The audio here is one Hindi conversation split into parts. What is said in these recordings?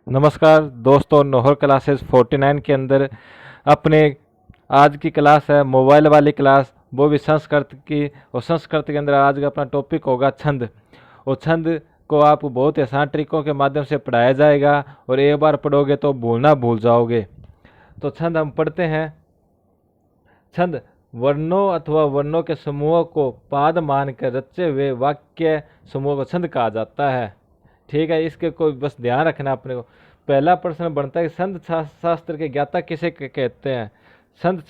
नमस्कार दोस्तों, नोहर क्लासेस 49 के अंदर अपने आज की क्लास है मोबाइल वाली क्लास, वो भी संस्कृत की। और संस्कृत के अंदर आज का अपना टॉपिक होगा छंद। और छंद को आपको बहुत ही आसान तरीकों के माध्यम से पढ़ाया जाएगा और एक बार पढ़ोगे तो भूलना भूल जाओगे। तो छंद हम पढ़ते हैं। छंद वर्णों अथवा वर्णों के समूह को पाद मानकर रचे हुए वाक्य समूह को छंद कहा जाता है। ठीक है, इसके कोई बस ध्यान रखना अपने को। पहला प्रश्न बनता है कि संत शास्त्र के ज्ञाता किसे कहते हैं। संत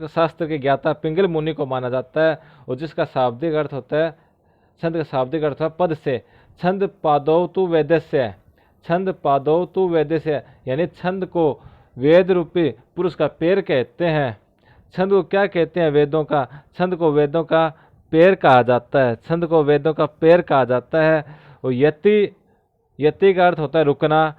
शास्त्र के ज्ञाता पिंगल मुनि को माना जाता है, और जिसका शाब्दिक अर्थ होता है, छंद का शाब्दिक अर्थ है पद से। छंद पादौ तु वेदस्य है। छंद पादौ तु वेदस्य यानी छंद को वेद रूपी पुरुष का पैर कहते हैं। छंद को क्या कहते हैं? वेदों का। छंद को वेदों का पैर कहा जाता है। छंद को वेदों का पैर कहा जाता है। और यति का अर्थ होता है रुकना।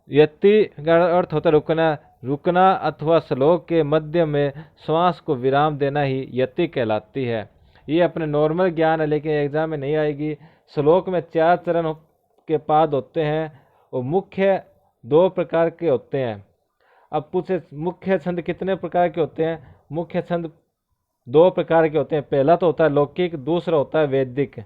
यति का अर्थ होता है रुकना। रुकना अथवा श्लोक के मध्य में श्वास को विराम देना ही यति कहलाती है। ये अपने नॉर्मल ज्ञान है, लेकिन एग्जाम में नहीं आएगी। श्लोक में 4 चरण के पाद होते हैं और मुख्य 2 प्रकार के होते हैं। अब पूछे मुख्य छंद कितने प्रकार के होते हैं? मुख्य छंद 2 प्रकार के होते हैं। पहला तो होता है लौकिक, दूसरा होता है वैदिक।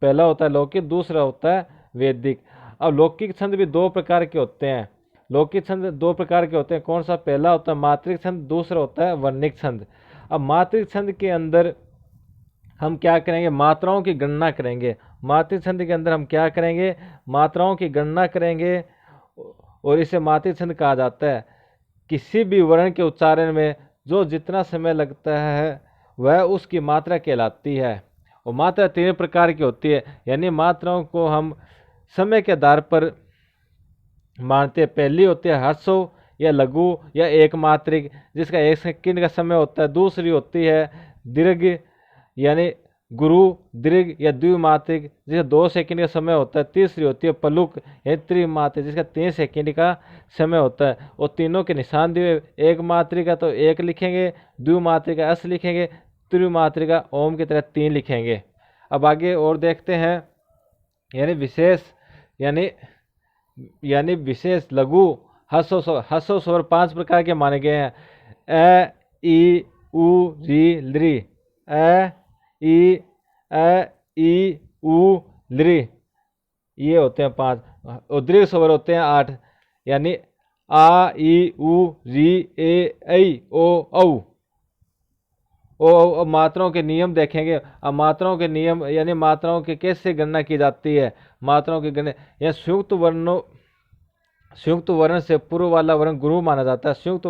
पहला होता है लौकिक, दूसरा होता है वैदिक। अब लौकिक छंद भी 2 प्रकार के होते हैं। लौकिक छंद 2 प्रकार के होते हैं। कौन सा? पहला होता है मात्रिक छंद, दूसरा होता है वर्णिक छंद। अब मात्रिक छंद के अंदर हम क्या करेंगे? मात्राओं की गणना करेंगे। मात्रिक छंद के अंदर हम क्या करेंगे? मात्राओं की गणना करेंगे, और इसे मात्रिक छंद कहा जाता है। किसी भी वर्ण के उच्चारण में जो जितना समय लगता है वह उसकी मात्रा कहलाती है। और मात्रा 3 प्रकार की होती है, यानी मात्राओं को हम समय के आधार पर मानते हैं। पहली होती है ह्रस्व या लघु या एक मात्रिक, जिसका 1 सेकंड का समय होता है। दूसरी होती है दीर्घ यानी गुरु दीर्घ या द्विमात्रिक, जिसका 2 सेकंड का समय होता है। तीसरी होती है पलुक यानी त्रिमात्रिक, जिसका 3 सेकंड का समय होता है। और तीनों के निशान दिए। एक मात्रिक का तो 1 लिखेंगे, द्विमात्रिक का अस लिखेंगे, त्रिमात्रिक का ओम की तरह 3 लिखेंगे। अब आगे और देखते हैं। यानी विशेष यानी विशेष लघु ह्रस्व स्वर 5 प्रकार के माने गए हैं। अ ई उ री लृ। अ ई उ लृ, ये होते हैं 5। और दीर्घ स्वर होते हैं 8, यानी आ ई उ री ए ऐ ओ औ। मात्राओं के नियम देखेंगे। अब मात्राओं के नियम यानी मात्राओं की कैसे गणना की जाती है। मात्राओं की गणना या संयुक्त वर्ण से पूर्व वाला वर्ण गुरु माना जाता है। संयुक्त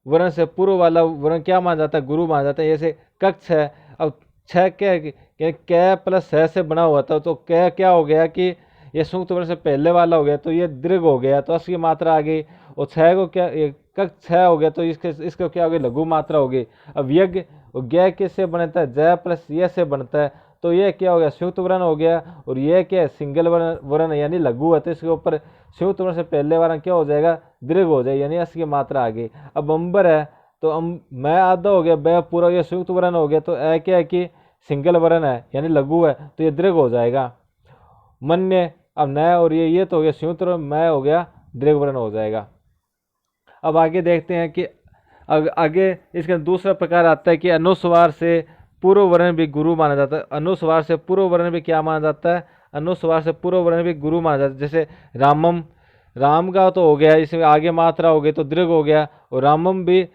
वर्ण से पूर्व वाला वर्ण क्या माना जाता है? गुरु माना जाता है। जैसे कक्ष है। अब छ कै प्लस है से बना हुआ था, तो कै क्या हो गया कि ये संयुक्त वर्ण से पहले वाला हो गया, तो ये दीर्घ हो गया, तो असली मात्रा आ गई। और छह को क्या, कक्ष 6 हो गया, तो इसको क्या हो गई? लघु मात्रा हो गई। अब यज्ञ और ज्ञ किससे बनता है? जय प्लस ये से बनता है, तो ये क्या हो गया? संयुक्त वर्ण हो गया। और ये क्या है? सिंगल वर्ण यानी लघु है, तो इसके ऊपर संयुक्त वर्ण से पहले वर्ण क्या हो जाएगा? दीर्घ हो जाएगा, यानी असली मात्रा आ गई। अब अंबर है, तो मैं आधा हो गया, बै पूरा, ये संयुक्त वर्ण हो गया, तो ए क्या है कि सिंगल वर्ण है यानी लघु है, तो ये दीर्घ हो जाएगा। मन्य, अब नय और ये तो हो गया संयुक्त वर्ण, मैं हो गया दीर्घ वर्ण हो जाएगा। अब आगे देखते हैं कि आगे इसका दूसरा प्रकार आता है कि अनुस्वार से पूर्व वर्ण भी गुरु माना जाता है। अनुस्वार से पूर्व वर्ण भी क्या माना जाता है? अनुस्वार से पूर्व वर्ण भी गुरु माना जाता है। जैसे रामम, राम का तो हो गया, इसमें आगे मात्रा हो गई तो दीर्घ हो गया, और रामम भी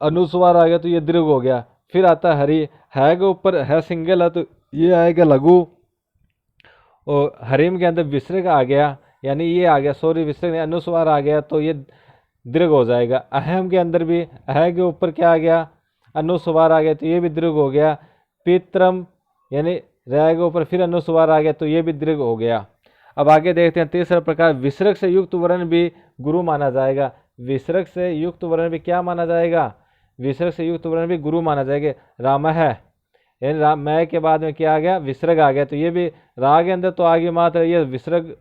अनुस्वार आ गया तो ये दीर्घ हो गया। फिर आता है हरि, है के ऊपर है सिंगल है, तो ये आएगा लघु। और हरिम के अंदर विसर्ग आ गया, यानी ये आ गया, सॉरी विसर्ग अनुस्वार आ गया, तो ये दीर्घ हो जाएगा। अहम के अंदर भी अह के ऊपर क्या आ गया? अनुस्वार आ गया, तो ये भी दीर्घ हो गया। पित्रम यानी रह के ऊपर फिर अनुस्वार आ गया, तो ये भी दीर्घ हो गया। अब आगे देखते हैं तीसरा प्रकार, विसर्ग से युक्त वर्ण भी गुरु माना जाएगा। विसर्ग से युक्त वर्ण भी क्या माना जाएगा? विसर्ग से युक्त वर्ण भी गुरु माना जाएगा। राम है यानी मैं के बाद में क्या आ गया? विसर्ग आ गया, तो ये भी रा के अंदर तो आगे मात्र ये विसर्ग,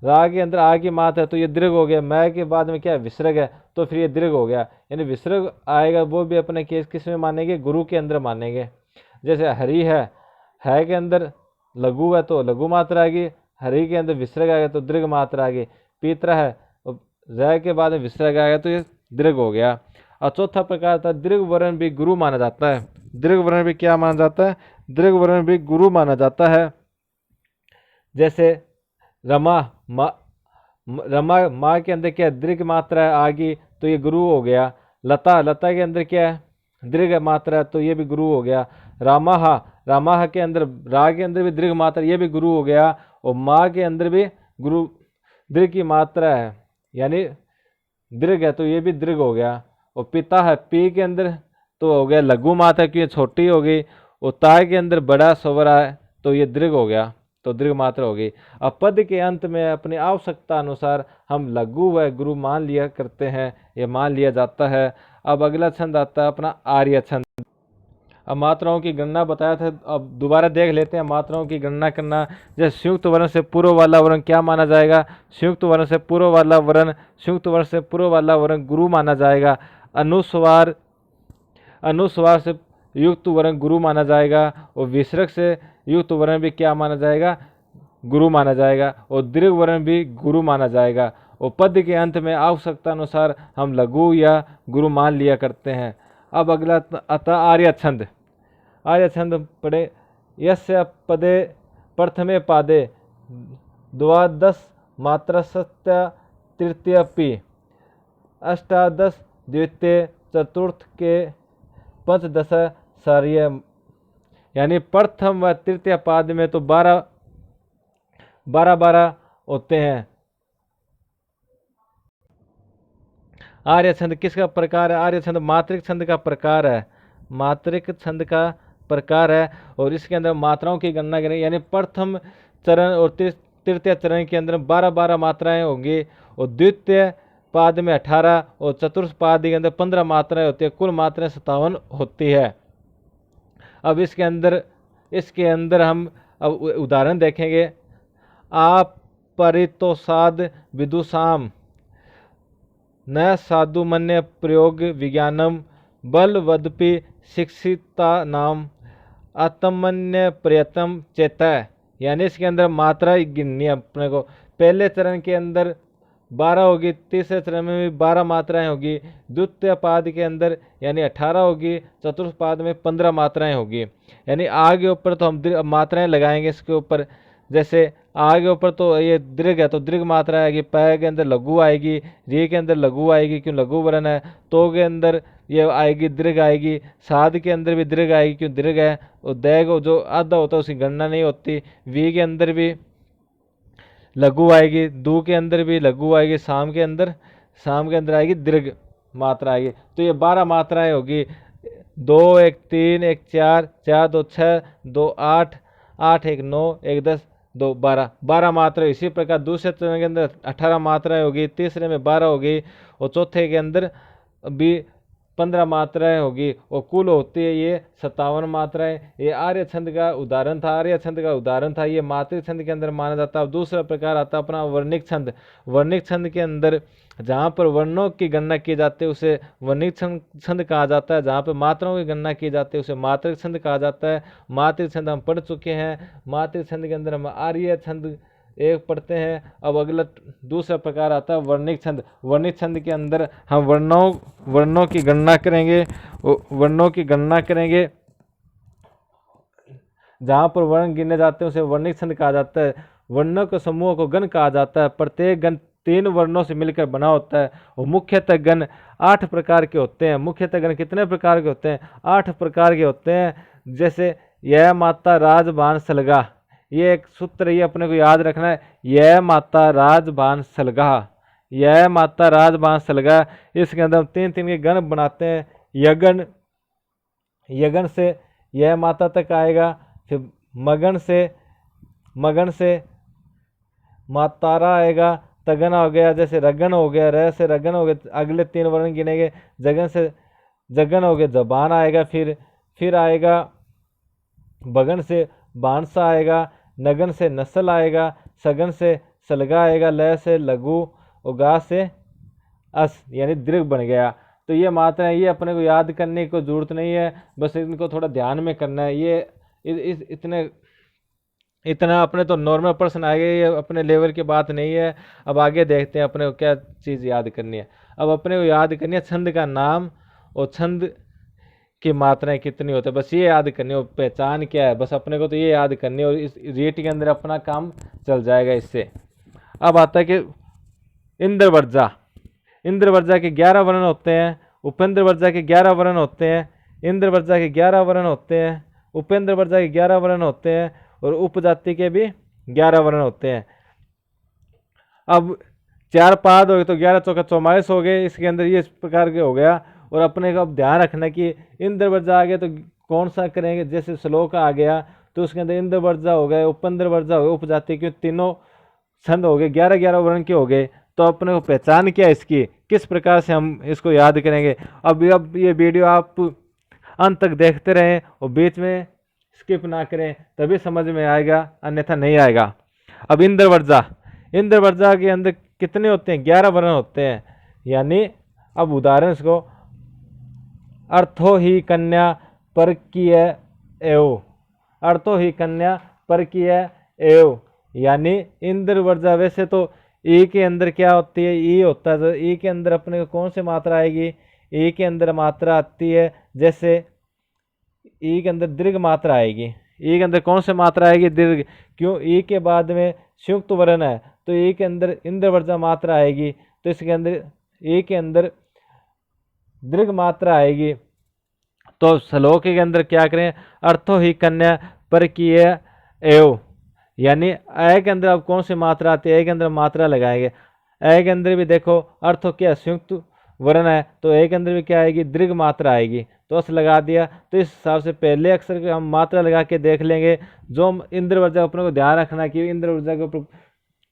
रा के अंदर आगे मात्र है, तो ये दीर्घ हो गया। मैं के बाद में क्या? विसर्ग है, तो फिर ये दीर्घ हो गया। यानी विसर्ग आएगा वो भी अपने केस किस में मानेंगे? गुरु के अंदर मानेंगे। जैसे हरि है के अंदर लघु है, तो लघु मात्रा आएगी। हरि के अंदर विसर्ग आ गया, तो दीर्घ मात्रा आ गई। पीतरा है, और रह के बाद में विसर्ग आएगा तो ये दीर्घ हो गया। और चौथा प्रकार था दीर्घ वर्ण भी गुरु माना जाता है। दीर्घ वर्ण भी क्या माना जाता है? दीर्घ वर्ण भी गुरु माना जाता है। जैसे रमा रमा माँ के अंदर क्या दीर्घ मात्रा है आगे, तो ये गुरु हो गया। लता लता के अंदर क्या है? दीर्घ मात्रा है, तो ये भी गुरु हो गया। रामाह के अंदर रा के अंदर भी दीर्घ मात्रा, ये भी गुरु हो गया। और माँ के अंदर भी गुरु दीर्घ की मात्रा है, यानी दीर्घ है, तो ये भी दीर्घ हो गया। और पिता है, पी के अंदर तो हो गया लघु मात्रा क्योंकि छोटी हो गई। और ता के अंदर बड़ा स्वर है, तो ये दीर्घ हो गया, तो दीर्घ मात्रा होगी। अब पद के अंत में अपनी आवश्यकता अनुसार हम लघु व गुरु मान लिया करते हैं, ये मान लिया जाता है। अब अगला छंद आता है अपना आर्य छंद। अब मात्राओं की गणना बताया था, अब दोबारा देख लेते हैं मात्राओं की गणना करना। जैसे संयुक्त वर्ण से पूर्व वाला वर्ण क्या माना जाएगा? संयुक्त वर्ण से पूर्व वाला वर्ण, संयुक्त वर्ण से पूर्व वाला वर्ण गुरु माना जाएगा। अनुस्वार अनुस्वार से युक्त वर्ण गुरु माना जाएगा। और विसर्ग से युक्त वर्ण भी क्या माना जाएगा? गुरु माना जाएगा। और दीर्घ वर्ण भी गुरु माना जाएगा। और पद के अंत में आवश्यकता अनुसार हम लघु या गुरु मान लिया करते हैं। अब अगला आता आर्य छंद। आर्य छंद पढ़े। यस्य पदे प्रथमे पादे द्वादश मात्रा सत्य तृतीय पी अष्टादश द्वितीय चतुर्थ के पंचदश सार्य, यानी प्रथम व तृतीय पाद में तो 12 होते हैं। आर्य छंद किसका प्रकार है? आर्य छंद मात्रिक छंद का प्रकार है, मात्रिक छंद का प्रकार है। और इसके अंदर मात्राओं की गणना करें, यानी प्रथम चरण और तृतीय चरण के अंदर 12 मात्राएं होंगी। और द्वितीय पाद में 18 और चतुर्थ पाद के अंदर 15 मात्राएं होती है। कुल मात्राएं 57 होती है। अब इसके अंदर हम अब उदाहरण देखेंगे। आप परितोषाद विदुषाम न साधुमन्य प्रयोग विज्ञानम बलवदपि शिक्षिता नाम आत्मन्य प्रयत्न चेतः, यानी इसके अंदर मात्रा गिननी है अपने को। पहले चरण के अंदर 12 होगी, तीसरे चरण में भी 12 मात्राएं होगी, द्वितीय पाद के अंदर यानी 18 होगी, चतुर्थ पाद में 15 मात्राएं होगी। यानी आगे ऊपर तो हम मात्राएं लगाएंगे इसके ऊपर। जैसे आगे ऊपर तो ये दीर्घ है, तो दीर्घ मात्रा आएगी। पै के अंदर लघु आएगी, री के अंदर लघु आएगी क्यों लघु वर्ण है। तो के अंदर ये आएगी दीर्घ आएगी। साध के अंदर भी दीर्घ आएगी क्यों दीर्घ है। और दैग जो आधा होता है उसकी गणना नहीं होती। वी के अंदर भी लघु आएगी, दू के अंदर भी लघु आएगी, शाम के अंदर आएगी दीर्घ मात्रा आएगी। तो ये 12 मात्राएं होगी। 2 1 3 1 4 4 2 6 2 8 8 1 9 1 10 2 12 मात्रा। इसी प्रकार दूसरे चरण के अंदर 18 मात्राएं होगी, तीसरे में 12 होगी, और चौथे के अंदर भी 15 मात्राएं होगी। और कुल होती है ये 57 मात्राएं। ये आर्य छंद का उदाहरण था। ये मात्रिक छंद के अंदर माना जाता है। अब दूसरा प्रकार आता है अपना वर्णिक छंद। वर्णिक छंद के अंदर जहाँ पर वर्णों की गणना की जाती है उसे वर्णिक छंद कहा जाता है। जहाँ पर मात्राओं की गणना की जाती है उसे मात्रिक छंद कहा जाता है। मात्रिक छंद हम पढ़ चुके हैं। मात्रिक छंद के अंदर हम आर्य छंद एक पढ़ते हैं। अब अगला दूसरा प्रकार आता है वर्णिक छंद। वर्णिक छंद के अंदर हम वर्णों की गणना करेंगे। जहाँ पर वर्ण गिने जाते हैं उसे वर्णिक छंद कहा जाता है। वर्णों के समूह को गण कहा जाता है। प्रत्येक गण 3 वर्णों से मिलकर बना होता है। और मुख्यतः गण 8 प्रकार के होते हैं। मुख्यतः गण कितने प्रकार के होते हैं? 8 प्रकार के होते हैं। जैसे यह माता राजबान सलगा, ये एक सूत्र ये अपने को याद रखना है। यह माता राजबान सलगा, यह माता राजबान सलगा। इसके अंदर हम 3 के गण बनाते हैं। यगन से यह माता तक आएगा। फिर मगन से मातारा आएगा। तगन हो गया, जैसे रगन हो गया, र से रगन हो गया। अगले 3 वर्ण गिनेंगे। जगन से जगन हो गया, जबान आएगा। फिर आएगा बगन से बांसा आएगा। नगन से नस्ल आएगा। सगन से सलगा आएगा। लय से लघु और गा से अस, यानी दीर्घ बन गया। तो ये मात्राएं ये अपने को याद करने की जरूरत नहीं है, बस इनको थोड़ा ध्यान में करना है। ये इतने इतना अपने तो नॉर्मल पर्सन आगे, ये अपने लेवल की बात नहीं है। अब आगे देखते हैं अपने को क्या चीज़ याद करनी है। अब अपने को याद करनी है छंद का नाम और छंद की मात्राएं कितनी होती है, बस ये याद करनी है। और पहचान क्या है, बस अपने को तो ये याद करनी है, और इस रीट के अंदर अपना काम चल जाएगा इससे। अब आता है कि इंद्रवर्जा। इंद्रवर्जा के 11 वर्ण होते हैं, उपेंद्र वर्जा के 11 वर्ण होते हैं, इंद्रवर्जा के 11 वर्ण होते हैं, उपेंद्र वर्जा के 11 वर्ण होते हैं, और उपजाति के भी 11 वर्ण होते हैं। अब 4 पाद हो गए तो 11 चौका 44 हो गए, इसके अंदर ये इस प्रकार के हो गया। और अपने को अब ध्यान रखना कि इंद्रवर्जा आ गया तो कौन सा करेंगे, जैसे श्लोक आ गया तो उसके अंदर इंद्रवर्जा हो गए, उपेंद्र वर्जा हो गए, उपजाति के तीनों छंद हो गए, 11-11 वर्ण के हो गए। तो अपने को पहचान क्या है इसकी, किस प्रकार से हम इसको याद करेंगे। अब ये वीडियो आप अंत तक देखते रहें और बीच में स्किप ना करें, तभी समझ में आएगा, अन्यथा नहीं आएगा। अब इंद्रवर्जा, इंद्रवर्जा के अंदर कितने होते हैं, 11 वर्ण होते हैं। यानी अब उदाहरण इसको, अर्थो ही कन्या परकीय एव, अर्थो ही कन्या परकीय एव। यानी इंद्रवर्जा वैसे तो ई के अंदर क्या होती है, ई होता है, तो ई के अंदर अपने को कौन सी मात्रा आएगी, ई के अंदर मात्रा आती है, जैसे ई के अंदर दीर्घ मात्रा आएगी। ई के अंदर कौन सी मात्रा आएगी, दीर्घ। क्यों, ई के बाद में संयुक्त वर्ण है तो ई के अंदर इंद्रवर्जा मात्रा आएगी, तो इसके अंदर ई के अंदर दीर्घ मात्रा आएगी। तो श्लोक के अंदर क्या करें, अर्थो ही कन्या परकीय एव। यानी अ के अंदर अब कौन सी मात्रा आती है, ए के अंदर मात्रा लगाएंगे। अ के अंदर भी देखो अर्थ क्या संयुक्त वर्ण है, तो ए के अंदर भी क्या आएगी, दीर्घ मात्रा आएगी, तो अस लगा दिया। तो इस हिसाब से पहले अक्षर के हम मात्रा लगा के देख लेंगे। जो इंद्रवर्जा अपने को ध्यान रखना कि इंद्रवर्जा के ऊपर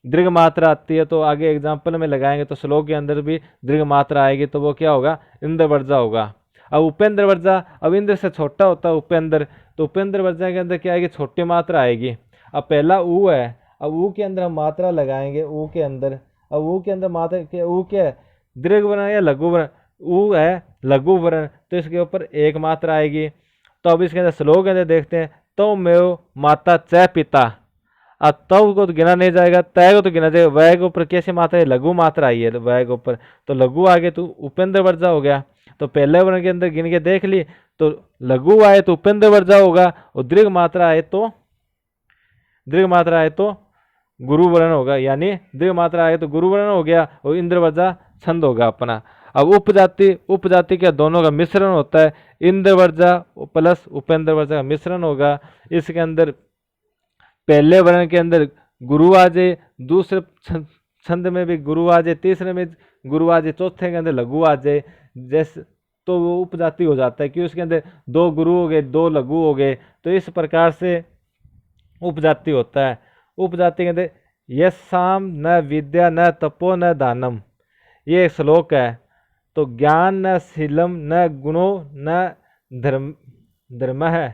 दीर्घ मात्रा आती है, तो आगे एग्जाम्पल में लगाएंगे तो श्लोक के अंदर भी दीर्घ मात्रा आएगी, तो वो क्या होगा, इंद्रवर्जा होगा। अब उपेंद्र वर्जा, अब इंद्र से छोटा होता है उपेंद्र, तो उपेंद्र वर्जा के अंदर क्या आएगी, छोटी मात्रा आएगी। अब पहला ऊ है, अब ऊ के अंदर हम मात्रा लगाएंगे, ऊ के अंदर, अब ऊ के अंदर मात्रा क्या, ऊ क्या है, दीर्घ वर्ण या लघु वर्ण, ऊ है लघु वर्ण, तो इसके ऊपर एक मात्रा आएगी। तो अब इसके अंदर श्लोक के अंदर देखते हैं, तो मेव माता च पिता। अब तव को तो गिना नहीं जाएगा, तय को तो गिना जाएगा, वह के ऊपर कैसी मात्रा है, लघु मात्रा आई है, वह के ऊपर तो लघु आगे तो उपेंद्र वर्जा हो गया। तो पहले वर्ण के अंदर गिन के देख ली, तो लघु आए तो उपेंद्र वर्जा होगा, और दीर्घ मात्रा आए तो गुरु वर्ण होगा। यानी दीर्घ मात्रा आए तो गुरु वर्ण हो गया, और इंद्रवर्जा छंद होगा अपना। अब उपजाति के दोनों का मिश्रण होता है, इंद्रवर्जा प्लस उपेंद्र वर्जा का मिश्रण होगा। इसके अंदर पहले वर्ण के अंदर गुरु आ जाए, दूसरे छंद में भी गुरु आ जाए, तीसरे में गुरु आ जाए, चौथे के अंदर लघु आ जाए, जैसे तो वो उपजाति हो जाता है कि उसके अंदर 2 गुरु हो गए, 2 लघु हो गए। तो इस प्रकार से उपजाति होता है। उपजाति के अंदर यशाम न विद्या न तपो न दानम, ये एक श्लोक है। तो ज्ञान न शीलम न गुणो न धर्म है,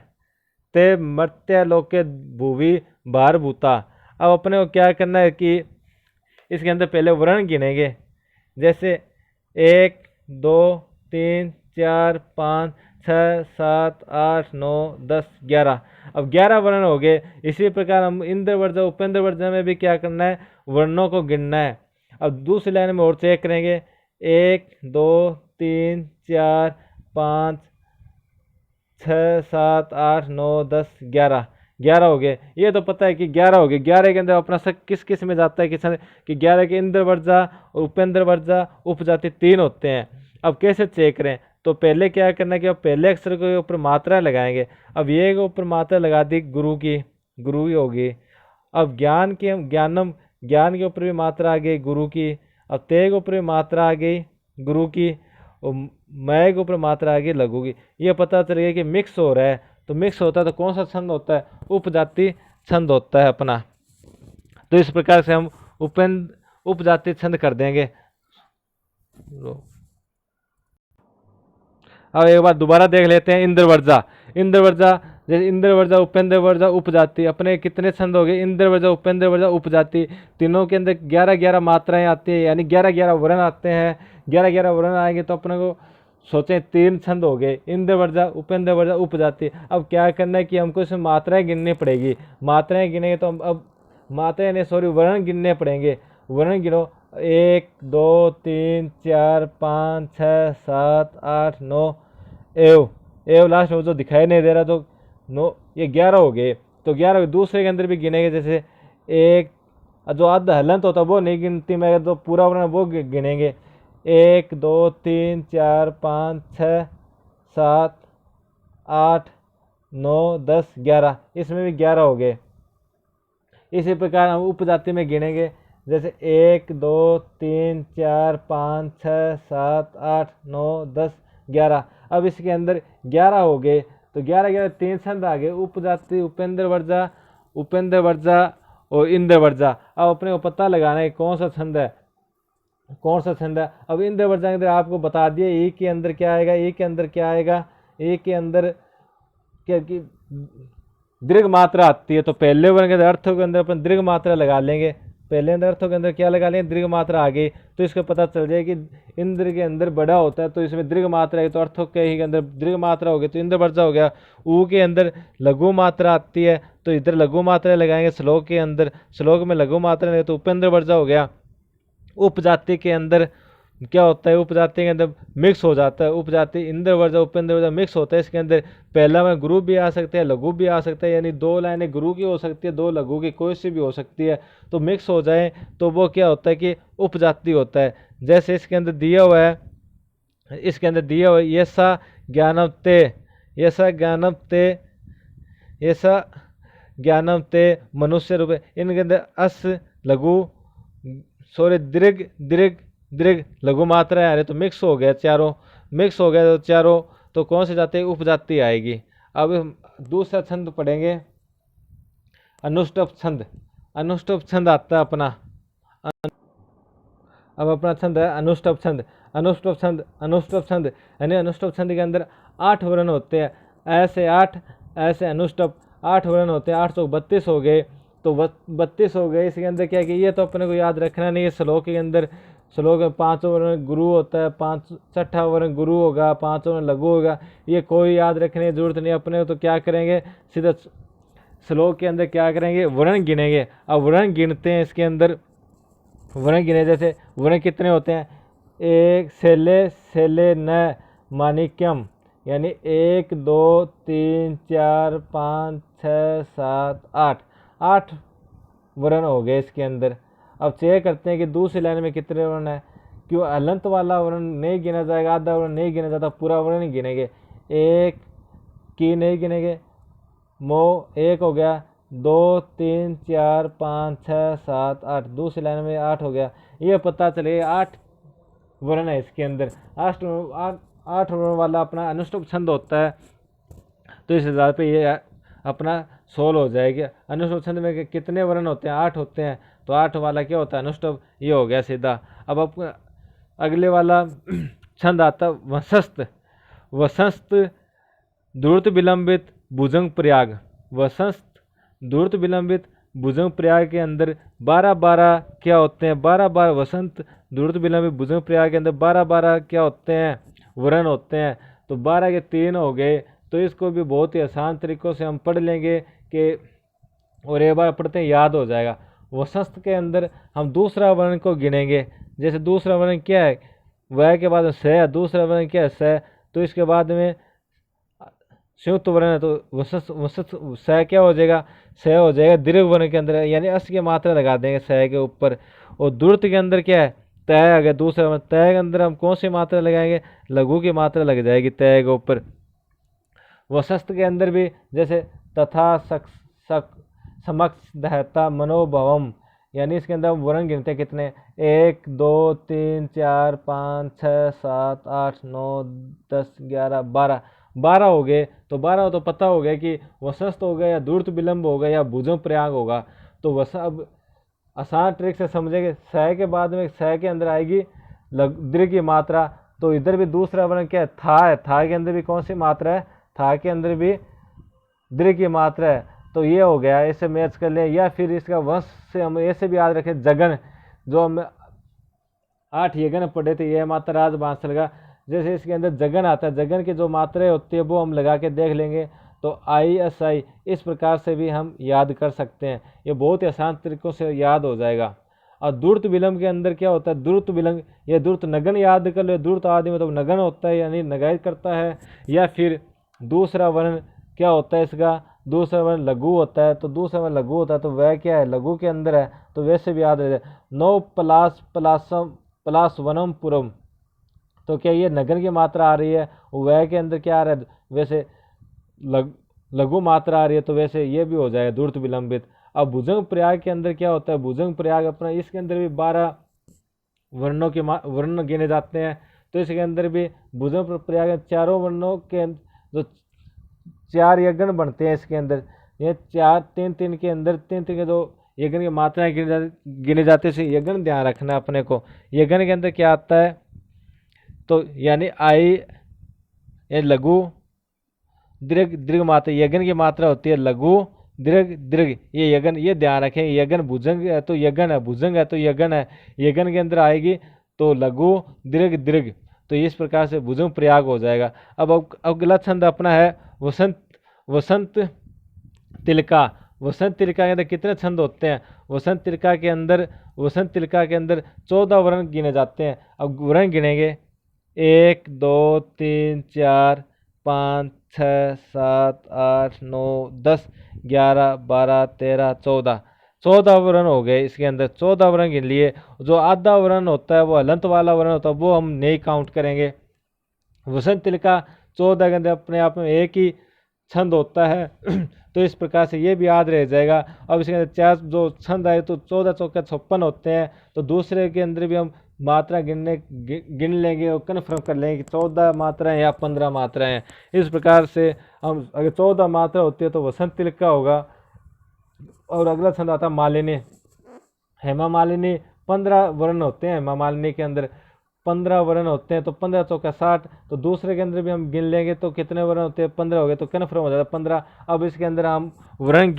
ते मर्त्य लोके भूवि भारभूता। अब अपने को क्या करना है कि इसके अंदर पहले वर्ण गिनेंगे, जैसे 1 2 3 4 5 6 7 8 9 10 11। अब 11 वर्ण हो गए। इसी प्रकार हम इंद्रवर्जा उपेंद्र वर्जा में भी क्या करना है, वर्णों को गिनना है। अब दूसरी लाइन में और चेक करेंगे, 1 2 3 4 5 6 7 8 9 10 11 11 हो गए। ये तो पता है कि 11 हो गए। 11 के अंदर अपना शक किस में जाता है, कि 11 के इंद्रवर्जा और उपेंद्र वर्जा उपजाति 3 होते हैं। अब कैसे चेक करें, तो पहले क्या करना है कि अब पहले अक्षर के ऊपर मात्रा लगाएंगे। अब ये के ऊपर मात्रा लगा दी गुरु की, गुरु ही होगी। अब ज्ञान के ऊपर भी मात्रा आ गई गुरु की। अब ते के ऊपर भी मात्रा आ गई गुरु की, और मैं के ऊपर मात्रा आ गई लघु की। ये पता चल गया कि मिक्स हो रहा है। तो मिक्स होता है तो कौन सा छंद होता है, उपजाति छंद होता है अपना। तो इस प्रकार से हम उपजाति छंद कर देंगे। अब एक बार दोबारा देख लेते हैं, इंद्रवर्जा जैसे इंद्रवर्जा उपेंद्र वर्जा उपजाति, अपने कितने छंद हो गए, इंद्रवर्जा उपेंद्र वर्जा उपजाति, तीनों के अंदर 11-11 मात्राएं आती है, यानी 11-11 वर्ण आते हैं। 11-11 वर्ण आएंगे तो अपने को सोचें 3 छंद हो गए, इंद्र वर्जा, उपेंद्र वर्जा, उपजाति। अब क्या करना है कि हमको इसमें मात्राएं गिननी पड़ेगी। मात्राएं गिनेंगे तो हम अब मात्राएं नहीं सॉरी वर्ण गिनने पड़ेंगे। वर्ण गिनो 1 2 3 4 5 6 7 8 9 एव लास्ट में जो दिखाई नहीं दे रहा तो 9, ये 11 हो गए। तो 11 दूसरे के अंदर भी गिनेंगे, जैसे एक जो आधा हलंत होता है वो नहीं गिनती मैं, तो पूरा वर्ण वो गिनेंगे 1 2 3 4 5 6 7 8 9 10 11, इसमें भी 11 हो गए। इसी प्रकार हम उपजाति में गिनेंगे, जैसे 1 2 3 4 5 6 7 8 9 10 11। अब इसके अंदर 11 हो गए, तो 11 11 3 छंद आ गए, उपजाति, उपेंद्र वर्जा और इंद्र वर्जा। अब अपने को पता लगाना है कौन सा छंद है, कौन सा छंद है। अब इंद्र वर्जा के अंदर आपको बता दिया ई के अंदर क्या आएगा, ई के अंदर क्या आएगा, ई के अंदर क्या कि दीर्घ मात्रा आती है। तो पहले वर्ण के अंदर अर्थों के अंदर अपन दीर्घ मात्रा लगा लेंगे। पहले अंदर अर्थों के अंदर क्या लगा लेंगे, दीर्घ मात्रा आ गई, तो इसका पता चल जाए कि इंद्र के अंदर बड़ा होता है तो इसमें दीर्घ मात्रा है, तो अर्थों के ही के अंदर दीर्घ मात्रा हो गई, तो इंद्र वर्जा हो गया। ऊ के अंदर लघु मात्रा आती है, तो इधर लघु मात्रा लगाएंगे। श्लोक के अंदर, श्लोक में लघु मात्रा लगे तो उपेंद्र वर्जा हो गया। उपजाति के अंदर क्या होता है, उपजाति के अंदर मिक्स हो जाता है, उपजाति Indra versa Upendra versa mix होता है। इसके अंदर पहला में गुरु भी आ सकते हैं, लघु भी आ सकता है, यानी 2 लाइनें गुरु की हो सकती है, 2 लघु की, कोई सी भी हो सकती है। तो मिक्स हो जाए तो वो क्या होता है कि उपजाति होता है। जैसे इसके अंदर दिया हुआ है, इसके अंदर दिया हुआ है यसा ज्ञानम ते, यसा ज्ञानम ते, यसा ज्ञानम ते मनुष्य रूप, इनके अंदर अस लघु सॉरी दीर्घ दीर्घ दीर्घ लघु मात्रा आ रही, तो मिक्स हो गया, चारों मिक्स हो गया, तो चारों तो कौन से जाते हैं, उपजाति आएगी। अब दूसरा छंद पढ़ेंगे अनुष्टुप छंद। अनुष्टुप छंद आता है अपना, अब अपना छंद है अनुष्टुप छंद। अनुष्टुप छंद, अनुष्टुप छंद यानी अनुष्टुप छंद के अंदर 8 वर्ण होते हैं, ऐसे 8 ऐसे अनुष्टुप 8 वर्ण होते हैं। 8 तो 32 हो गए, तो 32 हो गए। इसके अंदर क्या कि ये तो अपने को याद रखना नहीं है। श्लोक के अंदर, श्लोक में 5 वर्ण गुरु होता है, 5 छठा वर्ण गुरु होगा, 5 वर्ण लघु होगा, ये कोई याद रखने की जरूरत नहीं अपने। तो क्या करेंगे, सीधा श्लोक के अंदर क्या करेंगे, वर्ण गिनेंगे। अब वर्ण गिनते हैं, इसके अंदर वर्ण गिने, जैसे वर्ण कितने होते हैं, 1 सेले सेले न माणिक्यम, यानी 1 2 3 4 5 6 7 8 वर्ण हो गए इसके अंदर। अब चेक करते हैं कि दूसरी लाइन में कितने वर्ण है। क्यों हलंत वाला वर्ण नहीं गिना जाएगा, आधा वर्ण नहीं गिना जाता, पूरा वर्ण नहीं गिनेंगे। 1 की नहीं गिनेंगे, मो 1 हो गया, 2 3 4 5 6 7 8, दूसरी लाइन में 8 हो गया। ये पता चले 8 वर्ण है इसके अंदर। 8 वर्ण वाला अपना अनुष्टुप छंद होता है। तो इस आधार पे ये अपना सोल्व हो जाएगी। अनुष्टुप छंद में कितने वर्ण होते हैं, 8 होते हैं, तो 8 वाला क्या होता है, अनुष्टुप। ये हो गया सीधा। अब अगले वाला छंद आता है वसंत। वसंत द्रुत विलंबित भुजंग प्रयाग। वसंत द्रुत विलंबित भुजंग प्रयाग के अंदर 12 क्या होते हैं, 12 वसंत द्रुत विलंबित भुजंग प्रयाग के अंदर 12 क्या होते हैं, वर्ण होते हैं। तो 12 के 3 हो गए। तो इसको भी बहुत ही आसान तरीक़ों से हम पढ़ लेंगे कि, और एक बार पढ़ते हैं याद हो जाएगा। वसंत के अंदर हम दूसरा वर्ण को गिनेंगे। जैसे दूसरा वर्ण क्या है, वह के बाद में स है, दूसरा वर्ण क्या है, स, तो इसके बाद में संयुक्त वर्ण है, तो वसंत स क्या हो जाएगा, स हो जाएगा दीर्घ वर्ण के अंदर, यानी अस की मात्रा लगा देंगे स के ऊपर। और द्रुत के अंदर क्या है, तय आ गया दूसरा वर्ण। तय के अंदर हम कौन सी मात्रा लगाएंगे, लघु की मात्रा लग जाएगी तय के ऊपर। वसंत के अंदर भी जैसे तथा समक्ष दहता मनोभवम, यानी इसके अंदर हम वर्ण गिनते हैं कितने, 1 2 3 4 5 6 7 8 9 10 11 12 हो गए। तो 12 तो पता हो गया कि वसंत हो गया या दूर्त विलंब होगा या भुजंग प्रयाग होगा। तो अब आसान ट्रिक से समझेंगे, स के बाद में स के अंदर आएगी दीर्घ की मात्रा। तो इधर भी दूसरा वर्ण क्या है, था है, था के अंदर भी कौन सी मात्रा है, था के अंदर भी दीर्घ की मात्रा है। तो ये हो गया, इसे मैच कर ले। या फिर इसका वंश से हम ऐसे भी याद रखें, जगन, जो हम 8 यगन पढ़े थे, यह मात्रा आज बांस लगा, जैसे इसके अंदर जगन आता है, जगन की जो मात्राएं होती है वो हम लगा के देख लेंगे। तो ISI इस प्रकार से भी हम याद कर सकते हैं। ये बहुत ही आसान तरीकों से याद हो जाएगा। और दूर्त विलंब के अंदर क्या होता है, दूर्त विलंब, ये दूर्त नगन याद कर लो। दूर्त आदि मतलब नगन होता है यानी नगायत करता है। या फिर दूसरा वर्ण क्या होता है इसका, दूसरा वर्ण लघु होता है। तो दूसरा वर्ण लघु होता है तो वह क्या है, लघु के अंदर है, तो वैसे भी याद रह जाए। नौ पलास पलासम पलास वनम पुरम, तो क्या ये नगन की मात्रा आ रही है, वह के अंदर क्या आ रहा है, वैसे लघु मात्रा आ रही है, तो वैसे ये भी हो जाएगा दूर्त विलंबित। अब भुजंग प्रयाग के अंदर क्या होता है, भुजंग प्रयाग अपना, इसके अंदर भी 12 वर्णों के वर्ण गिने जाते हैं। तो इसके अंदर भी भुजंग प्रयाग चारों वर्णों के जो 4 यज्ञ बनते हैं इसके अंदर, ये 4 3 के अंदर 3 के जो यज्ञ की मात्राएं गिने जाते हैं। यज्ञ ध्यान रखना अपने को। यज्ञ के अंदर क्या आता है, तो यानी ये लघु दीर्घ दीर्घ मात्रा, यज्ञ की मात्रा होती है लघु दीर्घ दीर्घ। ये यज्ञ, ये ध्यान रखें। यज्ञ भुजंग है तो यज्ञ है, भुजंग है तो यज्ञ है। यज्ञ के अंदर आएगी तो लघु दीर्घ दीर्घ, तो इस प्रकार से भुजंग प्रयाग हो जाएगा। अब अगला छंद अपना है वसंत वसंत तिलका। वसंत तिलका के अंदर कितने छंद होते हैं, वसंत तिलका के अंदर 14 वर्ण गिने जाते हैं। अब वर्ण गिनेंगे 1 2 3 4 5 6 7 8 9 10 11 12 13 14 वर्ण हो गए। इसके अंदर 14 वर्ण गिन लिए। जो आधा वर्ण होता है वो हलंत वाला वर्ण होता है, वो हम नहीं काउंट करेंगे। वसंत तिलका 14 के अंदर अपने आप में एक ही छंद होता है तो इस प्रकार से ये भी याद रह जाएगा। अब इसके अंदर 4 जो छंद आए तो 14 चौके 56 होते हैं। तो दूसरे के अंदर भी हम मात्रा गिन लेंगे और कन्फर्म कर लेंगे कि 14 मात्राएं या 15 मात्राएं हैं। इस प्रकार से हम, अगर 14 मात्रा होती है तो वसंत तिलका होगा। और अगला छंद आता है मालिनी। हेमा मालिनी 15 वर्ण होते हैं। हेमा मालिनी के अंदर 15 वर्ण होते हैं। तो 15 चौका 60। तो दूसरे के अंदर भी हम गिन लेंगे तो कितने वर्ण होते हैं, 15 हो गए, तो कन्फर्म हो जाता है 15। अब इसके अंदर हम वर्ण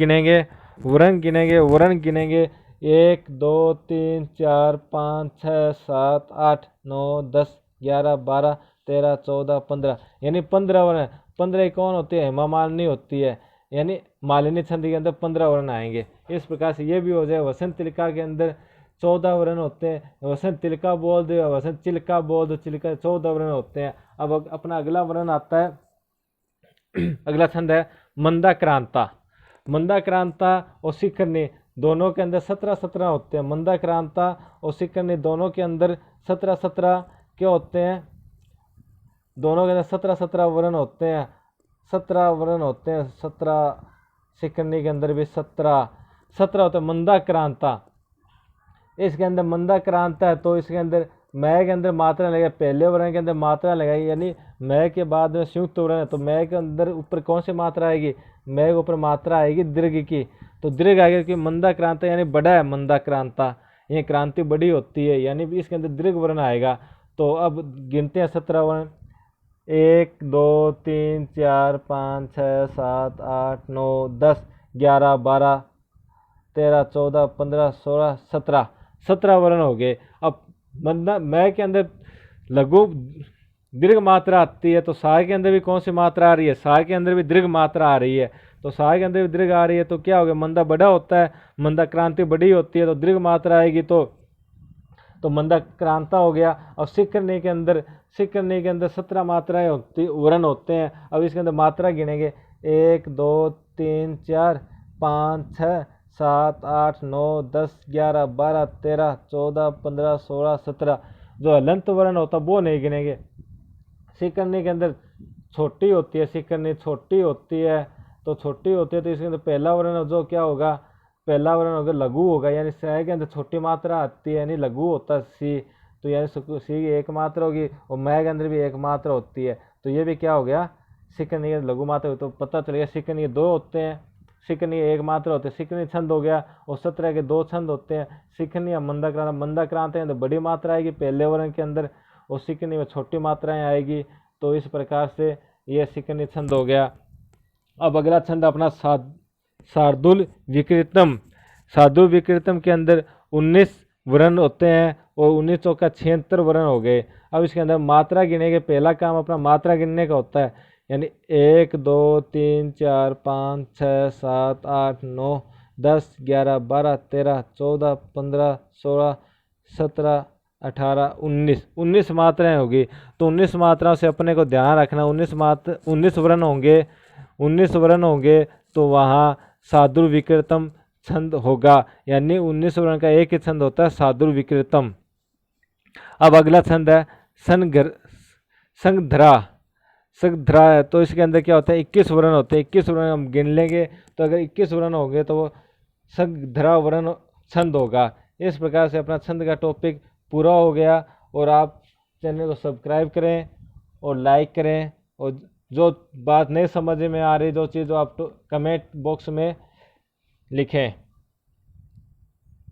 गिनेंगे 1 2 3 4 5 6 7 8 9 10 11 12 13 14 15, यानी 15 वर्ण। 15 कौन होती है, हेमा मालिनी होती है, यानी मालिनी छंद के अंदर 15 वर्ण आएंगे। इस प्रकार से ये भी हो जाए। वसंत तिलका के अंदर 14 वर्ण होते हैं। वसंत तिलका बोल दो या वसंत चिलका बोल दो, चिलका 14 वर्ण होते हैं। अब अपना अगला वर्ण आता है अगला छंद है मंदाक्रांता। मंदाक्रांता और शिखरनी दोनों के अंदर 17 होते हैं। मंदाक्रांता और शिखरनी दोनों के अंदर 17 क्या होते हैं, दोनों के अंदर 17 वर्ण होते हैं। 17 वर्ण होते हैं। 17 शिखरनी के अंदर भी 17 होते हैं। मंदाक्रांता, इसके अंदर मंदाक्रांता है तो इसके अंदर मैं के अंदर मात्रा लगाई, पहले वर्ण के अंदर मात्रा लगाई, यानी मैं के बाद में संयुक्त वर्ण है। तो मैं के अंदर ऊपर कौन सी मात्रा आएगी, मैं के ऊपर मात्रा आएगी दीर्घ की, तो दीर्घ आएगी क्योंकि मंदाक्रांता यानी बड़ा है। मंदाक्रांता ये क्रांति बड़ी होती है, यानी भी इसके अंदर दीर्घ वर्ण आएगा। तो अब गिनते हैं 17 वर्ण। 1 2 3 4 5 6 7 8 9 10 11 12 13 14 15 16 17 वर्ण हो गए। अब मैं के अंदर लघु दीर्घ मात्रा आती है, तो सा के अंदर भी कौन सी मात्रा आ रही है, सा के अंदर भी दीर्घ मात्रा आ रही है। तो सा के अंदर भी दीर्घ आ रही है तो क्या हो गया, मंदा बड़ा होता है, मंदा क्रांति बड़ी होती है, तो दीर्घ मात्रा आएगी तो मंदा क्रांता हो गया। और शिखरनी के अंदर 17 मात्राएं वर्ण होते हैं। अब इसके अंदर मात्रा गिनेंगे 1 2 3 4 5 6 7 8 9 10 11 12 13 14 15 16 17। जो हलंत वर्ण होता है वो नहीं गिनेंगे। शिखरनी के अंदर छोटी होती है, शिखरनी छोटी होती है तो इसके अंदर पहला वर्ण जो क्या होगा, पहला वर्ण होगा लघु होगा, यानी स के अंदर छोटी मात्रा आती है यानी लघु होता है सी, तो यानी सी की एक मात्रा होगी और मैं के अंदर भी एक मात्रा होती है, तो ये भी क्या हो गया, शिखरनी के लघु मात्रा। तो पता चल गया शिखरनी 2 होते हैं, शिखरनी एक मात्रा होते हैं, शिखरनी छंद हो गया। और 17 के 2 छंद होते हैं, शिखरनी या मंदाक्रांत है तो बड़ी मात्रा आएगी पहले वर्ण के अंदर और शिखरनी में छोटी मात्राएं आएगी। तो इस प्रकार से यह शिखरनी छंद हो गया। अब अगला छंद अपना शार्दूल विकृतम। शार्दूल विकृतम के अंदर 19 वर्ण होते हैं और 19 चौका 76 वर्ण हो गए। अब इसके अंदर मात्रा गिनेंगे। पहला काम अपना मात्रा गिनने का होता है, यानी 1 2 3 4 5 6 7 8 9 10 11 12 13 14 15 16 17 18 19 मात्राएं होगी। तो 19 मात्राओं से अपने को ध्यान रखना, 19 वर्ण होंगे, 19 वर्ण होंगे तो वहाँ सादुर विकृतम छंद होगा, यानी 19 वर्ण का एक ही छंद होता है, सादुर विकृतम। अब अगला छंद है संगधरा। संगधरा है तो इसके अंदर क्या होता है, 21 वर्ण होते हैं। 21 वर्ण हम गिन लेंगे, तो अगर 21 वर्ण होंगे तो वो संगधरा वर्ण छंद होगा। इस प्रकार से अपना छंद का टॉपिक पूरा हो गया। और आप चैनल को सब्सक्राइब करें और लाइक करें, और जो बात नहीं समझ में आ रही, जो चीज़ आप कमेंट बॉक्स में लिखें।